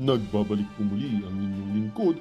Nagbabalik po muli ang inyong lingkod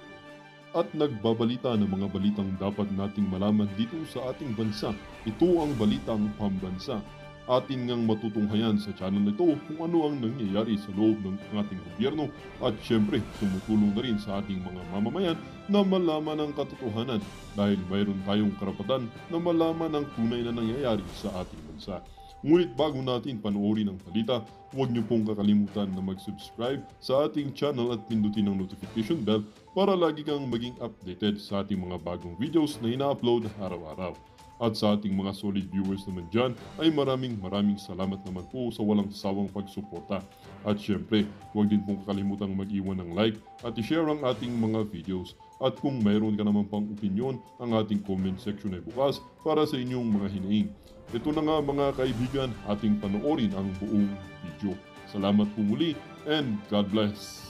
at nagbabalita ng mga balitang dapat nating malaman dito sa ating bansa. Ito ang Balitang Pambansa. Atin ngang matutunghayan sa channel na ito kung ano ang nangyayari sa loob ng ating gobyerno at syempre tumutulong na rin sa ating mga mamamayan na malaman ang katotohanan dahil mayroon tayong karapatan na malaman ang tunay na nangyayari sa ating bansa. Ngunit bago natin panoorin ang balita, huwag niyo pong kakalimutan na mag-subscribe sa ating channel at pindutin ang notification bell para lagi kang maging updated sa ating mga bagong videos na ina-upload araw-araw. At sa ating mga solid viewers naman dyan ay maraming salamat naman po sa walang sawang pagsuporta. At syempre, huwag din pong kakalimutan mag-iwan ng like at i-share ang ating mga videos. At kung mayroon ka naman pang opinion, ang ating comment section ay bukas para sa inyong mga hinaing. Ito na nga mga kaibigan, ating panoorin ang buong video. Salamat po muli and God bless!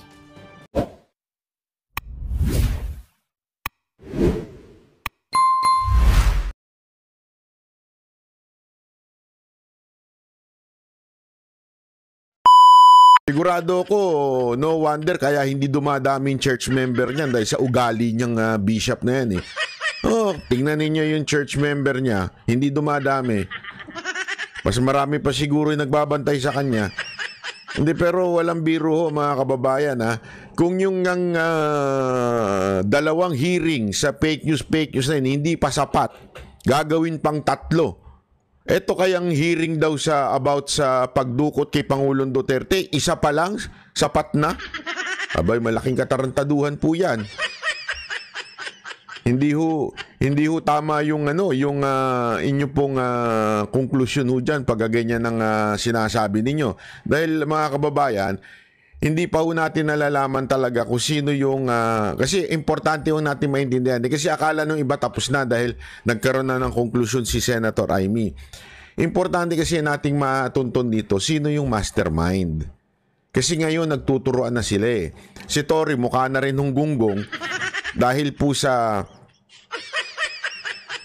Sigurado ko, no wonder kaya hindi dumadaming church member niyan dahil sa ugali niyang bishop na yan eh. Oh, tingnan ninyo yung church member niya, hindi dumadami. Mas marami pa siguro yung nagbabantay sa kanya. Hindi, pero walang biro ho mga kababayan ha. Kung yung dalawang hearing sa fake news na yun, hindi pa sapat, gagawin pang 3. Ito kayang hearing daw about sa pagdukot kay Pangulong Duterte, isa pa lang, sapat na. Abay, malaking katarantaduhan po yan. Hindi ho tama yung inyo pong konklusyon ho dyan pag ganyan ng sinasabi ninyo. Dahil mga kababayan, hindi pa ho natin nalalaman talaga kung sino yung kasi importante ho natin maintindihan. Kasi akala nung iba tapos na dahil nagkaroon na ng konklusyon si Senator Amy. Importante kasi nating matuntun dito sino yung mastermind. Kasi ngayon nagtuturoan na sila eh. Si Tory mukha na rin ng gunggong dahil po sa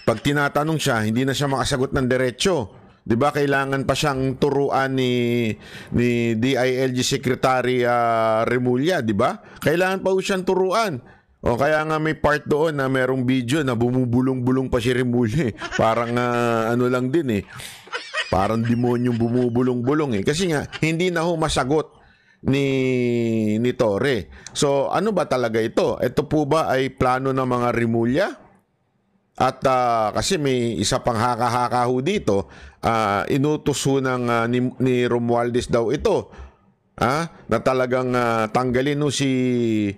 pag tinatanong siya, hindi na siya makasagot ng diretsyo. 'Di ba kailangan pa siyang turuan ni DILG Secretary Remulla, 'di ba? Kailangan pa siyang turuan. O kaya nga may part doon na merong video na bumubulong-bulong pa si Remulla. Parang ano lang din eh. Parang demonyong bumubulong-bulong eh. Kasi nga hindi na ho masagot ni Torre. So ano ba talaga ito? Ito po ba ay plano ng mga Remulla? At kasi may isa pang haka-haka ho dito, inutos ho ni Romualdez daw ito, na talagang tanggalin ho si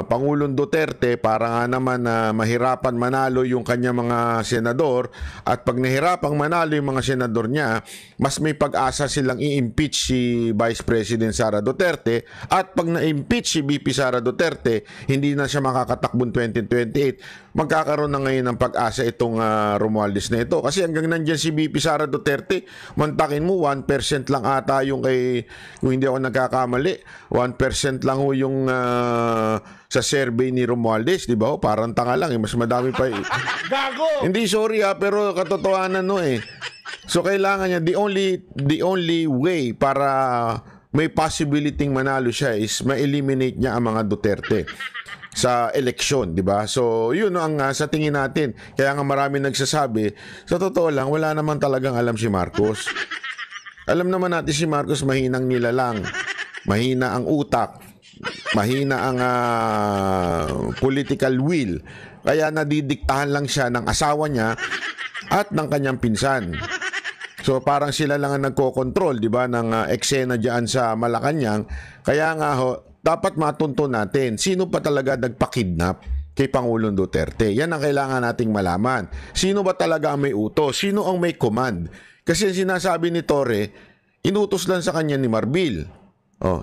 Pangulong Duterte para nga naman mahirapan manalo yung kanya mga senador. At pag nahirapang manalo yung mga senador niya, mas may pag-asa silang i-impeach si Vice President Sara Duterte. At pag na-impeach si VP Sara Duterte, hindi na siya makakatakbong 2028. Magkakaroon na ngayon ng pag-asa itong Romualdez na ito. Kasi hanggang nandyan si VP Sara Duterte, mantakin mo 1% lang ata yung kung hindi ako nagkakamali, 1% lang ho yung sa survey ni Romualdez, di ba? Parang tanga lang, mas madami pa. Gago! Hindi, sorry pero katotohanan no eh. So kailangan niya, the only way para may possibility manalo siya is ma-eliminate niya ang mga Duterte sa eleksyon, di ba? So, yun ang sa tingin natin. Kaya nga marami nagsasabi, sa totoo lang, wala naman talagang alam si Marcos. Alam naman natin si Marcos mahinang nilalang, mahina ang utak, mahina ang political will. Kaya nadidiktahan lang siya ng asawa niya at ng kanyang pinsan. So parang sila lang ang nagko-control, di ba, ng eksena diyan sa Malacanang. Kaya nga dapat matunto natin sino pa talaga nagpa-kidnap kay Pangulong Duterte. Yan ang kailangan nating malaman. Sino ba talaga ang may utos? Sino ang may command? Kasi sinasabi ni Torre, inutos lang sa kanya ni Marbil.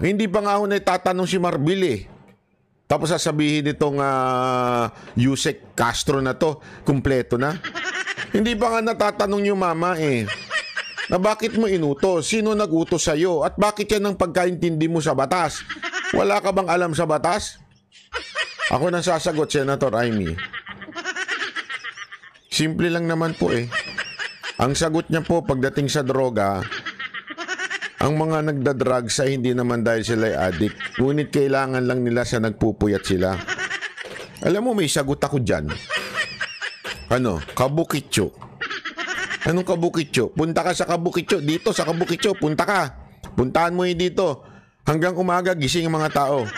Hindi pa nga ako natatanong si Marbil eh. Tapos sasabihin nitong Yusek Castro na to, kumpleto na. Hindi pa nga natatanong yung mama eh. Na bakit mo inutos? Sino nag-utos sa'yo? At bakit yan ang pagkaintindi mo sa batas? Wala ka bang alam sa batas? Ako nang sasagot, Senator Amy. Simple lang naman po eh. Ang sagot niya po pagdating sa droga, Ang mga nagda-drugs ay hindi naman dahil sila ay addict. Ngunit kailangan lang nila sa nagpupuyat sila. Alam mo, may sagot ako dyan. Ano? Kabukitso. Anong Kabukitso? Punta ka sa Kabukitso. Dito sa Kabukitso, punta ka. Puntahan mo yun dito. Hanggang umaga, gising ang mga tao.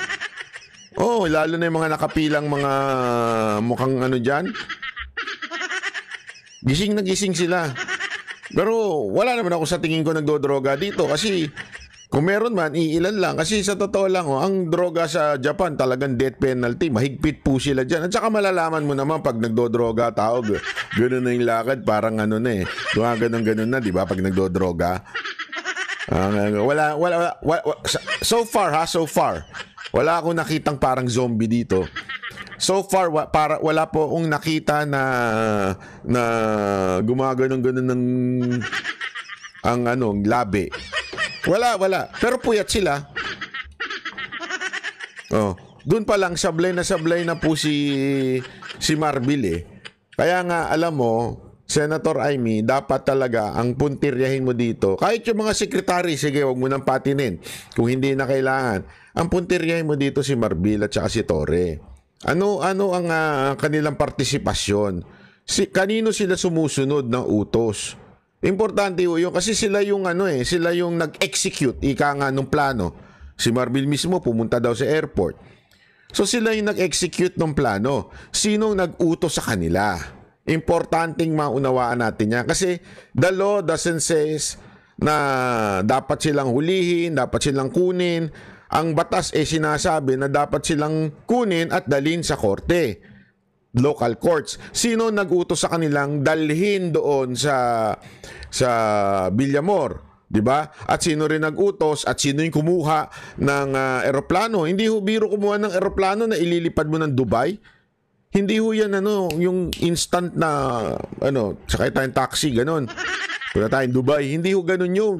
Oh, lalo na yung mga nakapilang mga mukhang ano dyan. Gising na gising sila. Pero wala naman ako sa tingin ko nagdodroga dito kasi kung meron man, iilan lang. Kasi sa totoo lang, ang droga sa Japan talagang death penalty. Mahigpit po sila dyan. At saka malalaman mo naman pag nagdodroga tao, gano'n na yung lakad, parang ano na eh. Ganun na, di ba, pag nagdodroga. So far, wala akong nakitang parang zombie dito. So far, wala po akong nakita na gumaganon-ganon ng labi. Wala. Pero puyat sila. Oh, doon pa lang sablay na po si Marbil eh. Kaya nga alam mo, Senator Amy, dapat talaga ang puntiryahin mo dito. Kahit yung mga sekretary, sige, wag mo nang patinin kung hindi na kailangan. Ang puntiryahin mo dito si Marbil at saka si Torre. Ano ang kanilang partisipasyon? Kanino sila sumusunod ng utos? Importante yun kasi sila yung sila yung nag-execute ika nga nung plano. Si Marbil mismo pumunta daw sa airport. So sila yung nag-execute ng plano. Sinong nag-utos sa kanila? Importanteng maunawaan natin yan kasi the law doesn't says na dapat silang hulihin, dapat silang kunin. Ang batas sinasabi na dapat silang kunin at dalhin sa korte. Local courts. Sino nag-utos sa kanilang dalhin doon sa Villamor, 'di ba? At sino rin nag-utos at sino yung kumuha ng eroplano? Hindi ho biro kumuha ng eroplano na ililipad mo ng Dubai. Hindi ho yan yung instant na sakay tayong taxi ganun. Punta tayong Dubai, hindi ho ganun 'yun.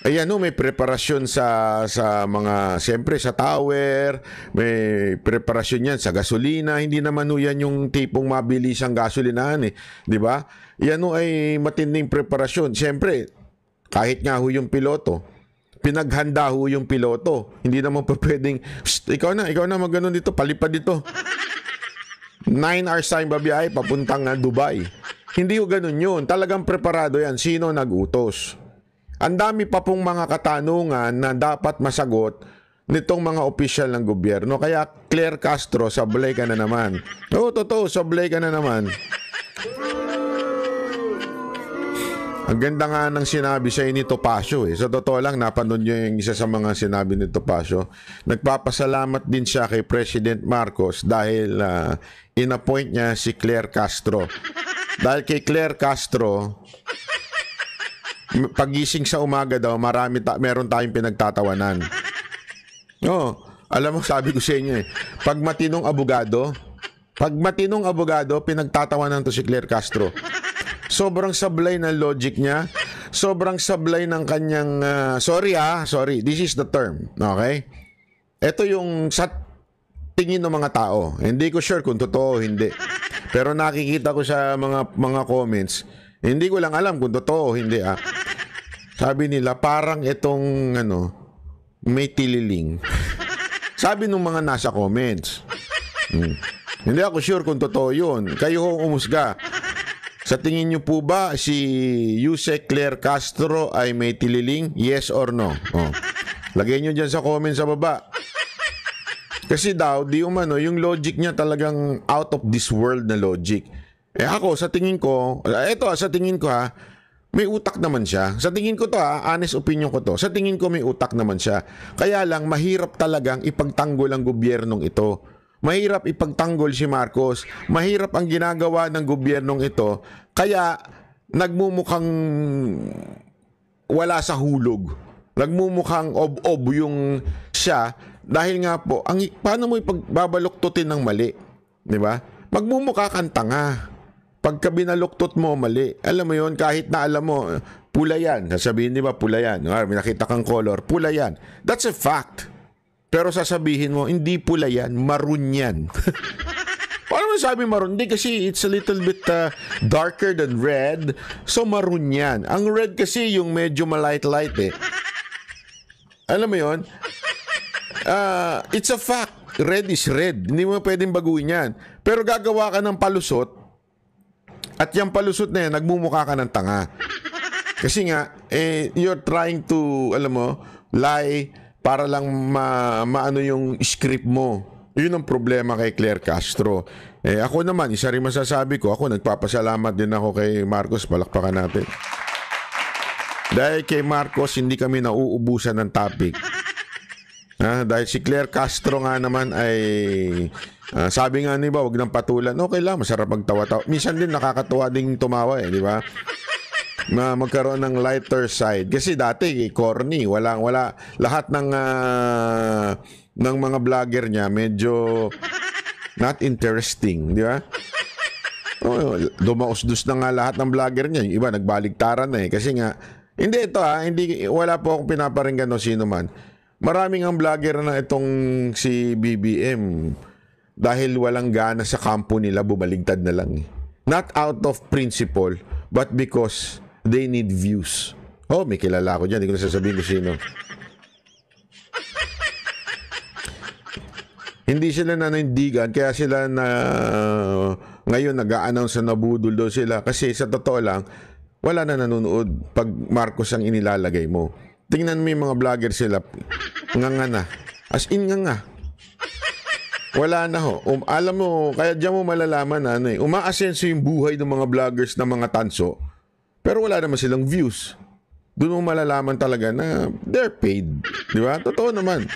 Ayan may preparasyon sa mga, siyempre sa tower, may preparasyon yan sa gasolina, hindi naman yan yung tipong mabilis ang gasolinahan eh, di ba? Yan ay matinding preparasyon. Siyempre, kahit nga yung piloto, pinaghanda yung piloto. Hindi naman pa pwedeng, ikaw na magganon dito, palipad dito. 9 hours time babiyahe, papuntang Dubai. Hindi ganun yun. Talagang preparado yan. Sino nag-utos? Ang dami pa pong mga katanungan na dapat masagot nitong mga opisyal ng gobyerno. Kaya Claire Castro, sablay ka na naman. Oo, totoo, sablay ka na naman. Ang ganda nga ng sinabi sa ni Topacio eh. Sa totoo lang, napanood nyo yung isa sa mga sinabi ni Topacio. Nagpapasalamat din siya kay President Marcos dahil in-appoint niya si Claire Castro. Dahil kay Claire Castro, pagising sa umaga daw, meron tayong pinagtatawanan. Alam mo, sabi ko sa inyo eh, pag matinong abogado, pinagtatawanan to si Claire Castro. Sobrang sablay ng logic niya, sobrang sablay ng kanyang, sorry, this is the term, okay? Ito yung sa tingin ng mga tao. Hindi ko sure kung totoo o hindi. Pero nakikita ko sa mga comments, hindi ko lang alam kung totoo o hindi Sabi nila, parang itong, may tililing. Sabi nung mga nasa comments. Hindi ako sure kung totoo yun. Kayo ho umusga. Sa tingin nyo po ba si Yusek Claire Castro ay may tililing? Yes or no? Lagay nyo dyan sa comments sa baba. Kasi daw, yung logic niya talagang out of this world na logic. Ako, sa tingin ko, may utak naman siya. Sa tingin ko honest opinion ko to. Sa tingin ko may utak naman siya. Kaya lang, mahirap talagang ipagtanggol ang gobyernong ito. Mahirap ipagtanggol si Marcos. Mahirap ang ginagawa ng gobyernong ito. Kaya, nagmumukhang wala sa hulog. Nagmumukhang ob-ob yung siya. Dahil nga po, paano mo ipagbabaluktutin ng mali? Di ba? Magmumukha kang tanga. Pagka binaluktot mo, mali. Alam mo yon, kahit na alam mo, pula yan. Sasabihin, di ba, pula yan. May nakita kang color, pula yan. That's a fact. Pero sasabihin mo, hindi pula yan, maroon yan. Paano mo sabi maroon? Hindi, kasi it's a little bit darker than red. So maroon yan. Ang red kasi yung medyo malight-light eh. Alam mo yon? It's a fact. Red is red. Hindi mo pwedeng baguhin yan. Pero gagawa ka ng palusot at yung palusot na yan, nagmumukha ka ng tanga. Kasi nga, you're trying to, alam mo, lie para lang maano yung script mo. Yun ang problema kay Claire Castro. Ako naman, isa rin masasabi ko, ako nagpapasalamat din ako kay Marcos. Palakpakan natin. Dahil kay Marcos, hindi kami nauubusan ng topic. Dahil si Claire Castro nga naman ay sabi nga ni ba, wag nang patulan. Okay lang, masarap magtawa-tawa. Minsan din nakakatuwa ding tumawa di ba? Magkaroon ng lighter side. Kasi dati corny, wala lahat ng mga vlogger niya medyo not interesting, di ba? Dumausdos na nga lahat ng vlogger niya. Yung iba nagbaligtaran na kasi nga hindi ito wala po akong pinaparinggan o sino man. Maraming ang vlogger na itong si BBM dahil walang gana sa kampo nila, bumaligtad na lang. Not out of principle, but because they need views. May kilala ako dyan. Hindi ko na sasabihin ko sino. Hindi sila nanindigan, kaya sila ngayon nag-a-announce na nabudol daw sila. Kasi sa totoo lang, wala na nanonood pag Marcos ang inilalagay mo. Tingnan mo yung mga vlogger sila, nga na. As in nga. Wala na ho. Alam mo, kaya diyan mo malalaman na umaasenso yung buhay ng mga vloggers na mga tanso, pero wala naman silang views. Doon mo malalaman talaga na they're paid. Di ba? Totoo naman.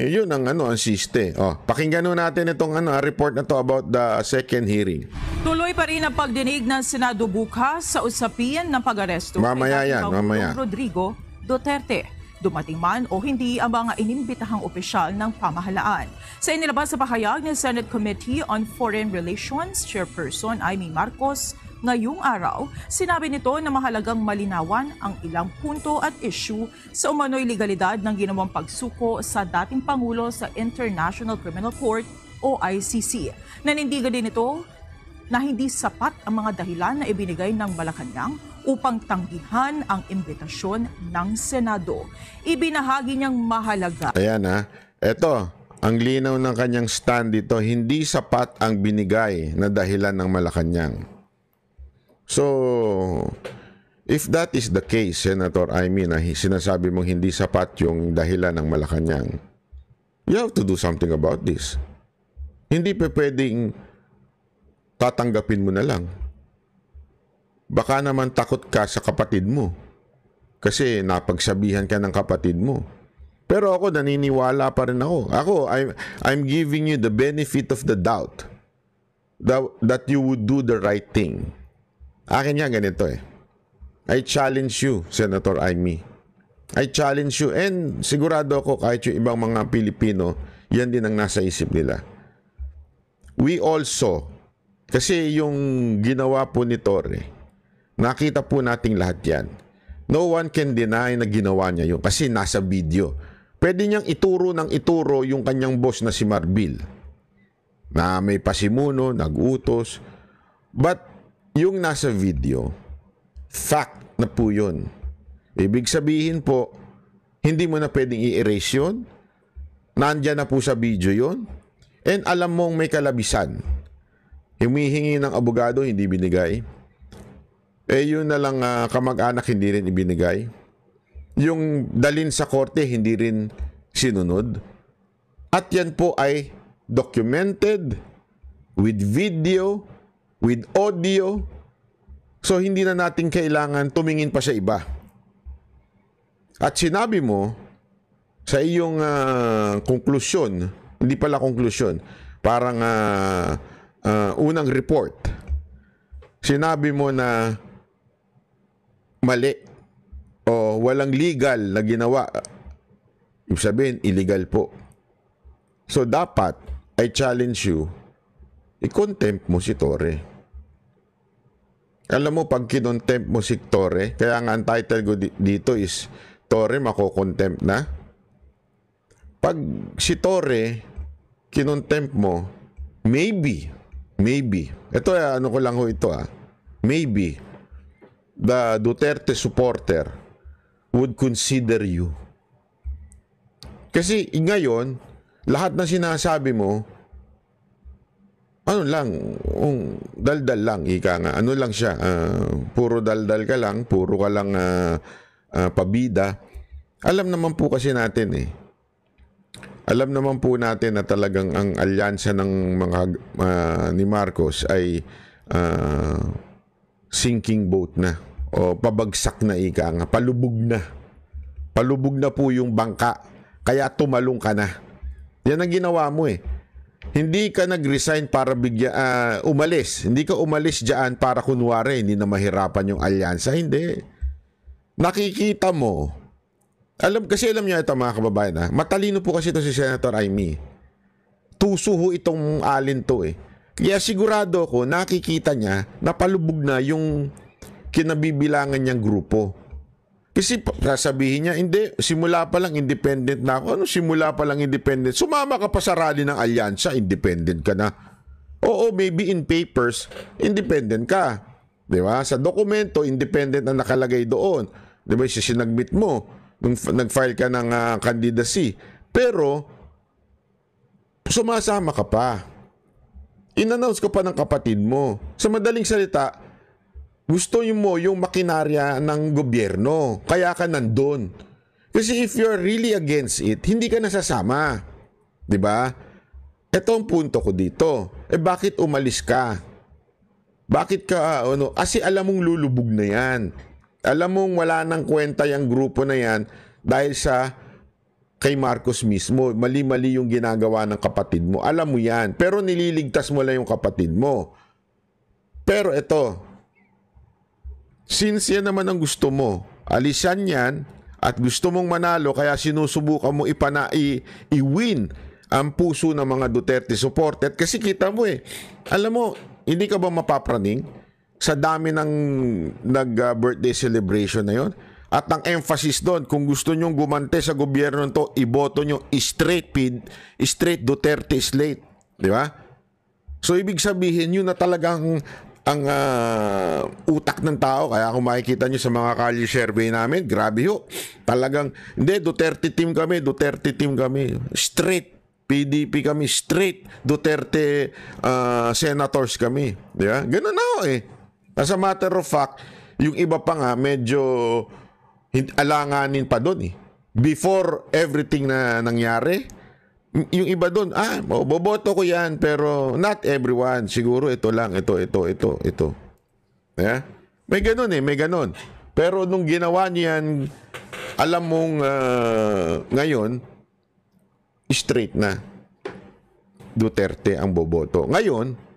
Yun ang ang siste. Pakinggan natin itong report na to about the second hearing. Tuloy pa rin ang pagdinig ng Senado bukas sa usapin ng pag-aresto mamaya kay yan, mamaya. Rodrigo Duterte. Dumating man o hindi ang mga inimbitahang opisyal ng pamahalaan. Sa inilabas sa pahayag ng Senate Committee on Foreign Relations Chairperson Amy Marcos, ngayong araw, sinabi nito na mahalagang malinawan ang ilang punto at issue sa umano'y legalidad ng ginawang pagsuko sa dating Pangulo sa International Criminal Court o ICC. Nanindigan din ito na hindi sapat ang mga dahilan na ibinigay ng Malacanang upang tanggihan ang imbitasyon ng Senado. Ibinahagi niyang mahalaga. Ayan Eto, ang linaw ng kanyang stand dito, hindi sapat ang binigay na dahilan ng Malacanang. So, if that is the case, Senator Amy, na sinasabi mong hindi sapat yung dahilan ng Malacanang, you have to do something about this. Hindi pa pwedeng tatanggapin mo na lang. Baka naman takot ka sa kapatid mo kasi napagsabihan ka ng kapatid mo. Pero ako, naniniwala pa rin ako. I'm giving you the benefit of the doubt that you would do the right thing. Akin yan ganito I challenge you, Senator Amy. I challenge you, and sigurado ako kahit yung ibang mga Pilipino, yan din ang nasa isip nila. We also, kasi yung ginawa po ni Torre, nakita po nating lahat yan. No one can deny na ginawa niya yun kasi nasa video. Pwede niyang ituro ng ituro yung kanyang boss na si Marbil na may pasimuno, nag-utos. But yung nasa video, fact na po yun. Ibig sabihin po, hindi mo na pwedeng i-erase yun. Nandyan na po sa video yun. And alam mong may kalabisan. Humihingi ng abogado, hindi binigay. Yun na lang kamag-anak, hindi rin ibinigay. Yung dalin sa korte, hindi rin sinunod. At yan po ay documented with video, with audio. So hindi na natin kailangan tumingin pa sa iba. At sinabi mo sa iyong konklusyon, hindi pala konklusyon, parang unang report, sinabi mo na mali o walang legal na ginawa. Ibig sabihin, illegal po. So dapat, I challenge you, i-contempt mo si Torre. Alam mo, pag kinontempt mo si Torre, kaya nga ang title ko dito is Torre mako-contempt na. Pag si Torre kinontempt mo, maybe, ito ano ko lang ho ito maybe the Duterte supporter would consider you. Kasi ngayon, lahat na sinasabi mo, ano lang, daldal lang, ika nga. Ano lang siya, puro daldal ka lang, puro ka lang pabida. Alam naman po kasi natin Alam naman po natin na talagang ang alyansa ng mga ni Marcos ay sinking boat na o pabagsak na ika nga, palubog na. Palubog na po yung bangka. Kaya tumalong ka na. Yan ang ginawa mo Hindi ka nag-resign para umalis. Hindi ka umalis diyan para kunwari hindi na mahirapan yung alyansa. Hindi. Nakikita mo. Alam niyo ito mga kababayan matalino po kasi ito si Senator Amy. Tuso ho itong alin to Kaya sigurado ko nakikita niya na palubog na yung kinabibilangan niyang grupo. Kasi sasabihin niya, hindi, simula pa lang independent na ako. Ano simula pa lang independent? Sumama ka pa sa rally ng alyansa, independent ka na. Oo, maybe in papers, independent ka. Di ba? Sa dokumento, independent na nakalagay doon. Di ba? Sinagmit mo nung nag-file ka ng candidacy. Pero, sumasama ka pa. In-announce ka pa ng kapatid mo. Sa madaling salita, gusto mo yung makinarya ng gobyerno. Kaya ka nandun. Kasi if you're really against it, hindi ka nasasama. Diba? Ito ang punto ko dito. Bakit umalis ka? Bakit ka, kasi alam mong lulubog na yan. Alam mong wala nang kwenta yung grupo na yan dahil sa kay Marcos mismo. Mali-mali yung ginagawa ng kapatid mo. Alam mo yan. Pero nililigtas mo lang yung kapatid mo. Pero ito, since yan naman ang gusto mo, alisan yan at gusto mong manalo kaya sinusubukan mo i-win ang puso ng mga Duterte supported kasi kita mo alam mo, hindi ka ba mapapraning sa dami ng nag-birthday celebration na yon? At ang emphasis doon, kung gusto nyong gumante sa gobyerno nito, iboto nyo straight Duterte slate. Di ba? So, ibig sabihin, yun na talagang ang utak ng tao. Kaya kung makikita nyo sa mga kalye survey namin, grabe ho. Talagang, hindi, Duterte team kami. Straight PDP kami. Straight Duterte senators kami. Di ba? Ganun na ho As a matter of fact, yung iba pa nga, medyo alanganin pa doon Before everything na nangyari, yung iba doon, boboto ko yan, pero not everyone. Siguro ito lang, ito. Yeah? May ganun may ganun. Pero nung ginawa niyan, alam mong ngayon, straight na. Duterte ang boboto. Ngayon,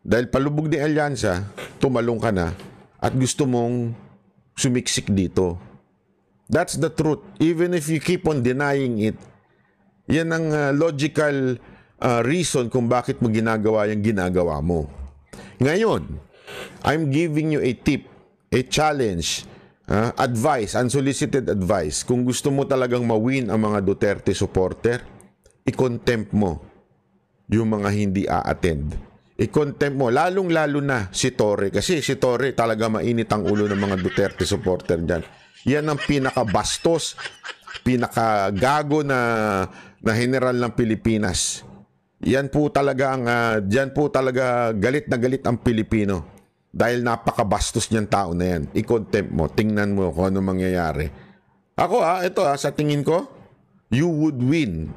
dahil palubog ni alyansa, tumalong ka na at gusto mong sumiksik dito. That's the truth. Even if you keep on denying it, yan ang logical reason kung bakit mo ginagawa yung ginagawa mo. Ngayon, I'm giving you a tip, a challenge, advice, unsolicited advice. Kung gusto mo talagang mawin ang mga Duterte supporter, i-contempt mo yung mga hindi a-attend. I-contempt mo, lalong-lalo na si Torre. Kasi si Torre talaga mainit ang ulo ng mga Duterte supporter dyan. Yan ang pinakabastos, pinakagago na general ng Pilipinas. Yan po talaga diyan po talaga galit na galit ang Pilipino dahil napakabastos niyang tao na yan. I-contempt mo, tingnan mo kung ano mangyayari. Ako ito sa tingin ko, you would win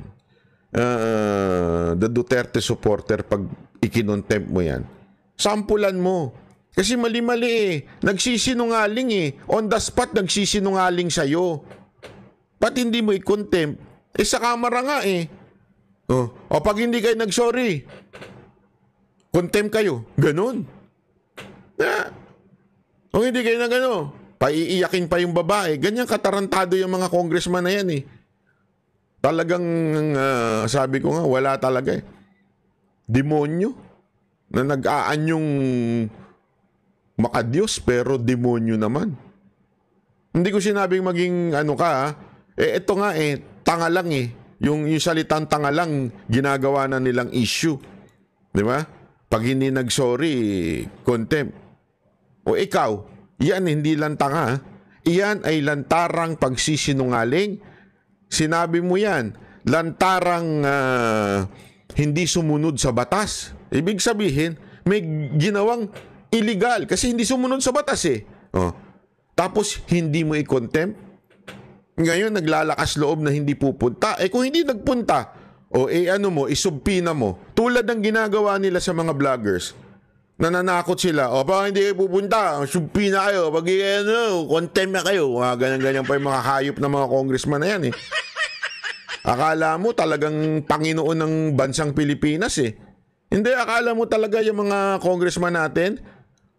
the Duterte supporter pag ikinontempt mo yan. Sampulan mo. Kasi mali-mali nagsisinungaling on the spot nagsisinungaling sa'yo. Ba't hindi mo i-contempt? Sa kamera nga O pag hindi kayo nag-sorry, contempt kayo. Ganun. Kung hindi kayo na gano'n, paiiyakin pa yung babae. Ganyan katarantado yung mga congressman na yan Talagang, sabi ko nga, wala talaga Demonyo. Na nag-aanyong makadiyos, pero demonyo naman. Hindi ko sinabing maging ito nga tanga lang Yung salitang tanga lang, ginagawa na nilang issue. Di ba? Pag hindi nag-sorry, contempt. O ikaw, yan hindi lang tanga. Iyan ay lantarang pagsisinungaling. Sinabi mo yan, lantarang hindi sumunod sa batas. Ibig sabihin, may ginawang illegal kasi hindi sumunod sa batas eh. Oh. Tapos hindi mo i-contempt. Ngayon naglalakas loob na hindi pupunta. Eh kung hindi nagpunta, ano mo, isubpina mo. Tulad ng ginagawa nila sa mga vloggers. Nananakot sila. Baka hindi kayo pupunta, subpina kayo. Pag contempt na kayo. Ganyan-ganyan pa yung mga hayop na mga congressman na yan eh. Akala mo talagang Panginoon ng bansang Pilipinas eh. Hindi, akala mo talaga yung mga congressman natin,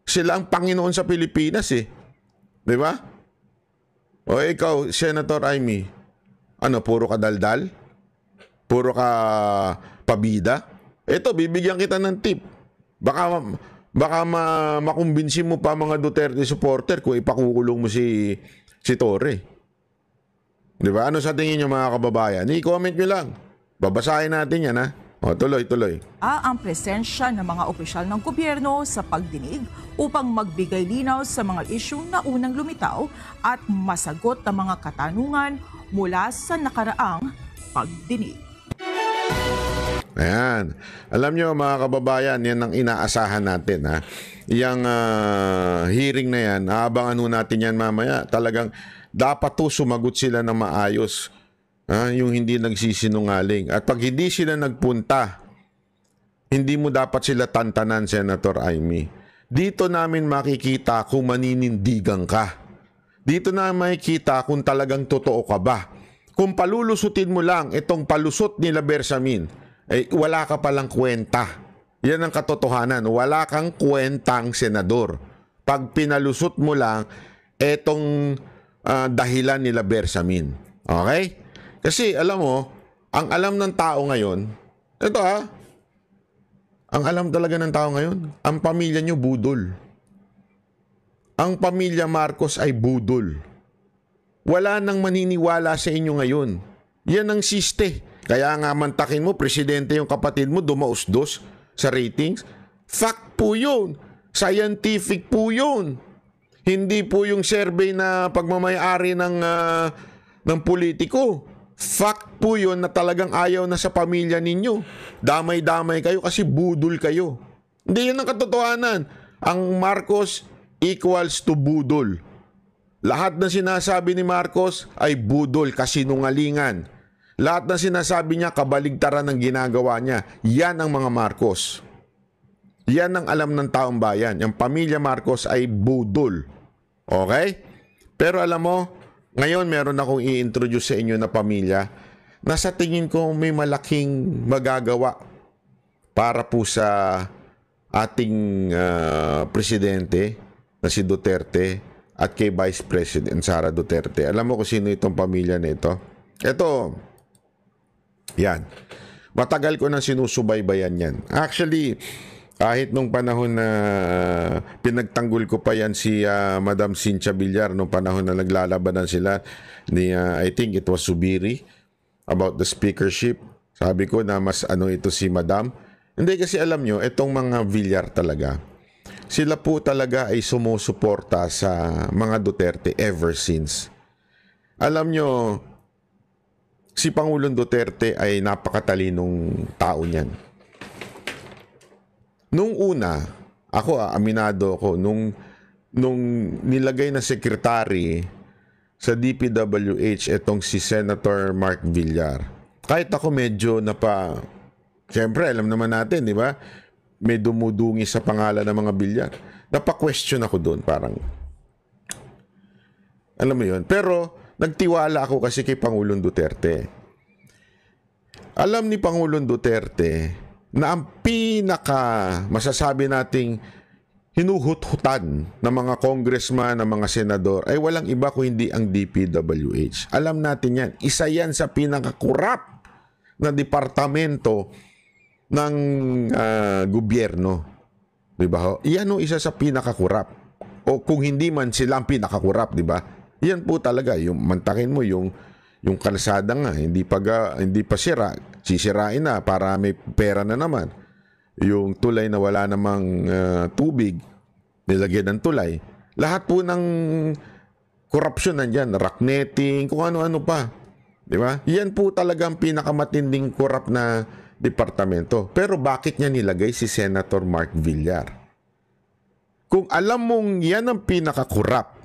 sila ang Panginoon sa Pilipinas eh. Di ba? O ikaw, Senator Amy, puro ka daldal? Puro ka pabida? Ito, bibigyan kita ng tip. Baka makumbinsin mo pa mga Duterte supporter kung ipakukulong mo si Torre. Di ba? Ano sa tingin nyo mga kababayan? I-comment nyo lang. Babasahin natin yan ha. Tuloy. Ang presensya ng mga opisyal ng gobyerno sa pagdinig upang magbigay linaw sa mga isyung na unang lumitaw at masagot ang mga katanungan mula sa nakaraang pagdinig. Ayan. Alam nyo mga kababayan, yan ang inaasahan natin ha. Yang hearing na yan, aabangan natin yan mamaya. Talagang dapat sumagot sila ng maayos. Yung hindi nagsisinungaling. At pag hindi sila nagpunta, hindi mo dapat sila tantanan, Senator Amy. Dito namin makikita kung maninindigan ka. Dito na makikita kung talagang totoo ka ba. Kung palulusutin mo lang itong palusot nila Bersamin, wala ka palang kwenta. Yan ang katotohanan. Wala kang kwentang senador. Pag pinalusot mo lang itong dahilan nila Bersamin. Okay? Kasi alam mo, ang alam ng tao ngayon, ang alam talaga ng tao ngayon, ang pamilya nyo budol. Ang pamilya Marcos ay budol. Wala nang maniniwala sa inyo ngayon. Yan ang siste. Kaya nga mantakin mo, presidente yung kapatid mo, dumausdos sa ratings. Fact po yun. Scientific po yun. Hindi po yung survey na pagmamayari ng politiko. Fact po yun na talagang ayaw na sa pamilya ninyo. Damay-damay kayo kasi budol kayo. Hindi yun ang katotohanan. Ang Marcos equals to budol. Lahat na sinasabi ni Marcos ay budol, kasinungalingan. Lahat na sinasabi niya, kabaligtaran ng ginagawa niya. Yan ang mga Marcos. Yan ang alam ng taong bayan. Yung pamilya Marcos ay budol. Okay? Pero alam mo, ngayon meron akong i-introduce sa inyo na pamilya na sa tingin ko may malaking magagawa para po sa ating presidente na si Duterte at kay Vice President Sara Duterte. Alam mo kung sino itong pamilya na ito? Ito, yan. Matagal ko nang sinusubaybayan yan. Actually, kahit nung panahon na pinagtanggol ko pa yan si Madam Cynthia Villar, nung panahon na naglalabanan sila ni, I think it was Subiri, about the speakership. Sabi ko na mas ito si Madam. Hindi kasi alam nyo, itong mga Villar talaga, sila po talaga ay sumusuporta sa mga Duterte ever since. Alam nyo, si Pangulong Duterte ay napakatalinong tao niyan. Nung una, aminado ako, nung nilagay na sekretary sa DPWH itong si Senator Mark Villar, kahit ako medyo siyempre alam naman natin, di ba? May dumudungi sa pangalan ng mga Villar. Napa-question ako doon, parang, alam mo yun. Pero, nagtiwala ako kasi kay Pangulong Duterte. Alam ni Pangulong Duterte na ang masasabi nating hinuhut-hutan ng mga congressman, ng mga senador ay walang iba kung hindi ang DPWH. Alam natin yan. Isa yan sa pinakakurap na departamento ng gobyerno. Diba? Yan o isa sa pinakakurap. O kung hindi man sila ang pinakakurap, diba? Yan po talaga. Yung mantakin mo yung kalsada nga, hindi pa sira, sisirain na para may pera na naman. yung tulay na wala namang tubig, nilagyan ng tulay. Lahat po ng korupsyon nandyan, rock netting, kung ano-ano pa. Di ba? Yan po talagang pinakamatinding korap na departamento. Pero bakit niya nilagay si Senator Mark Villar? Kung alam mong yan ang pinakakorap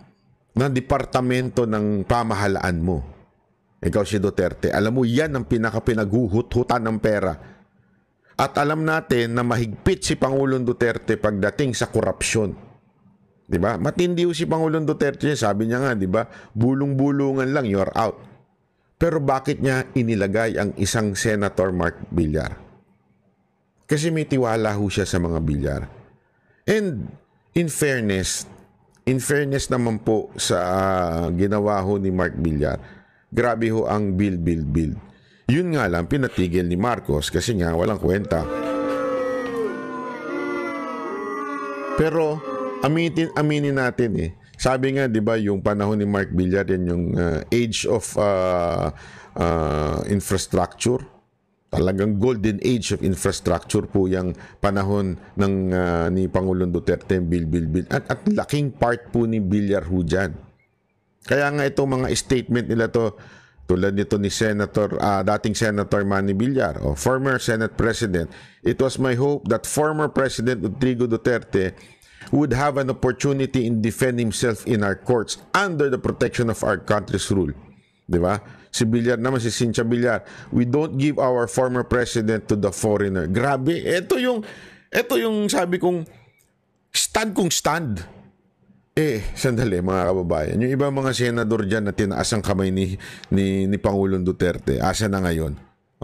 na departamento ng pamahalaan mo, ikaw si Duterte, alam mo yan ang pinakapinaguhut-hutan ng pera. At alam natin na mahigpit si Pangulong Duterte pagdating sa korupsyon. Diba? Matindi si Pangulong Duterte, sabi niya nga, diba? Bulong-bulungan lang, you're out. Pero bakit niya inilagay ang isang Senator Mark Villar? Kasi may tiwala ho siya sa mga Villar. And in fairness naman po sa ginawa ho ni Mark Villar, grabe ho ang bill. Yun nga lang, pinatigil ni Marcos kasi nga walang kwenta. Pero aminin natin sabi nga 'di ba yung panahon ni Mark Villar yan yung age of infrastructure. Talagang golden age of infrastructure po yung panahon ng ni Pangulong Duterte, bill. At laking part po ni Villar ho dyan. Kaya nga itong mga statement nila to, tulad nito ni dating Senator Manny Villar, former Senate President, it was my hope that former President Rodrigo Duterte would have an opportunity in defend himself in our courts under the protection of our country's rule. Diba? Si Villar naman, si Cynthia Villar, we don't give our former president to the foreigner. Grabe, ito yung sabi kong stand. Sandali mga kababayan. Yung ibang mga senador dyan na tinaas ang kamay ni Pangulong Duterte, asa na ngayon?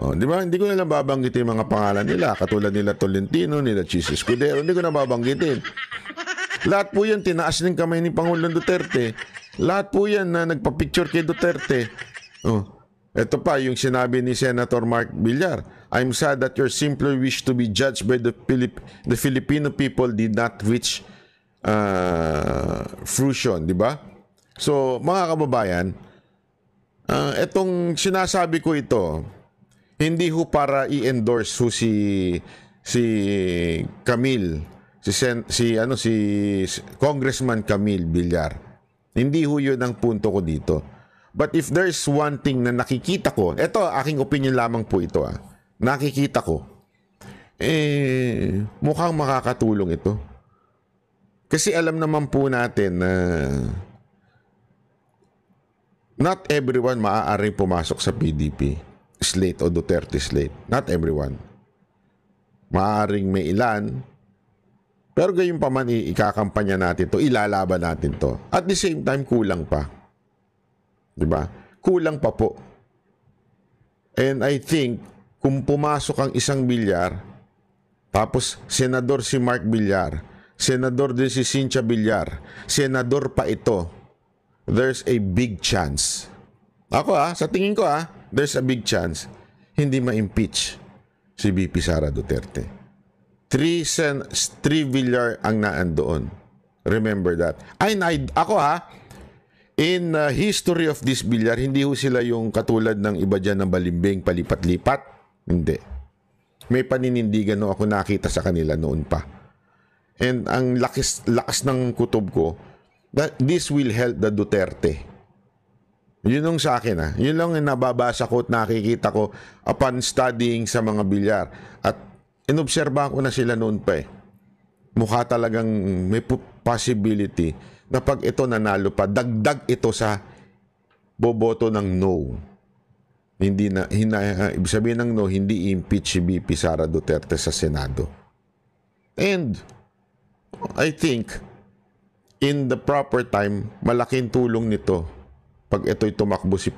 Di ba? Hindi ko na lang babanggitin mga pangalan nila. Katulad nila Tolentino, nila Chis Escudero. Hindi ko na babanggitin. Lahat po yan tinaas ng kamay ni Pangulong Duterte. Lahat po yan na nagpa-picture kay Duterte. Ito pa yung sinabi ni Senator Mark Villar. I'm sad that your simpler wish to be judged by the Filipino people did not reach fruition, di ba? So, mga kababayan, etong sinasabi ko ito, hindi ho para i-endorse ho si Camille, si Congressman Camille Villar. Hindi ho yun ang punto ko dito. But if there's one thing na nakikita ko, eto aking opinion lamang po ito nakikita ko, mukhang makakatulong ito. Kasi alam naman po natin na not everyone maaaring pumasok sa PDP slate o Duterte slate. Not everyone. Maaaring may ilan, pero gayon pa man ikakampanya natin to, ilalaban natin to. At the same time, kulang pa. Diba? Kulang pa po. And I think, kung pumasok ang isang Villar, tapos senador si Mark Villar, senador din si Cynthia Villar, senador pa ito, there's a big chance. Ako sa tingin ko there's a big chance hindi ma-impeach si VP Sara Duterte. 3 Villar ang naandoon. Remember that. In history of this Villar, hindi ho sila yung katulad ng iba dyan ng balimbing, palipat-lipat. Hindi. May paninindigan ako nakita sa kanila noon pa. And ang lakas ng kutob ko, that this will help the Duterte. Yun yung sa akin Yun lang yung nababasa ko at nakikita ko upon studying sa mga Villar. At inobserbahan ko na sila noon pa Mukha talagang may possibility na pag ito nanalo pa, dagdag ito sa boboto ng no. Ibig sabihin ng no, hindi impeach si VP Sara Duterte sa Senado. And I think in the proper time, malaking tulong nito pag ito'y tumakbo si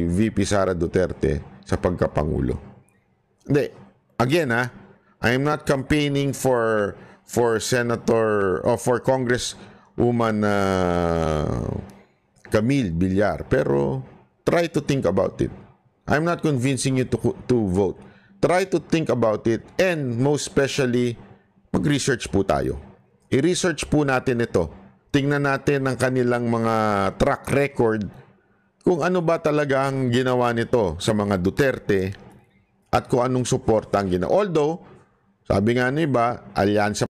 VP Sara Duterte sa pagkapangulo. Hindi. Again, I am not campaigning for Senator or for Congresswoman Camille Villar, pero try to think about it. I'm not convincing you to vote. Try to think about it, and most especially, mag-research po tayo. I-research po natin ito. Tingnan natin ang kanilang mga track record kung ano ba talaga ang ginawa nito sa mga Duterte at kung anong suporta ang ginawa. Although, Sabi nga ni iba, alyansa